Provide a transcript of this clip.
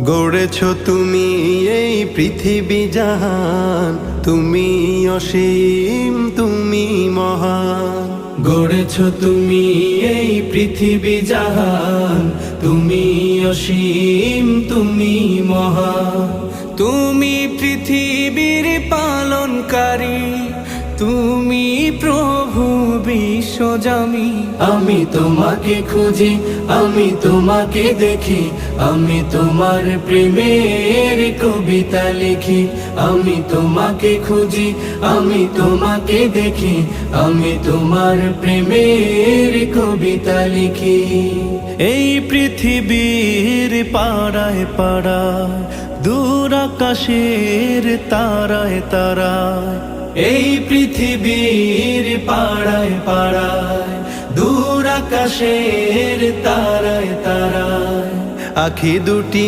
গড়েছ তুমি এই পৃথিবী জাহান, তুমি অসীম তুমি মহান। গড়েছ তুমি এই পৃথিবী জাহান, তুমি অসীম তুমি মহান। তুমি পৃথিবীর পালনকারী, তুমি প্রভু বিশ্বজামি। আমি তোমাকে খুঁজি, আমি তোমাকে দেখি, আমি তোমার প্রেমের কবিতা লিখি। আমি তোমাকে খুঁজি, আমি তোমাকে দেখি, আমি তোমার প্রেমের কবিতা লিখি। এই পৃথিবীর পাড়ায় পাড়ায়, দূর আকাশের তারায় তারায়, এই পৃথিবীর পাড়ায় পাড়ায়, দূর আকাশের তারায় তারায়, আখি দুটি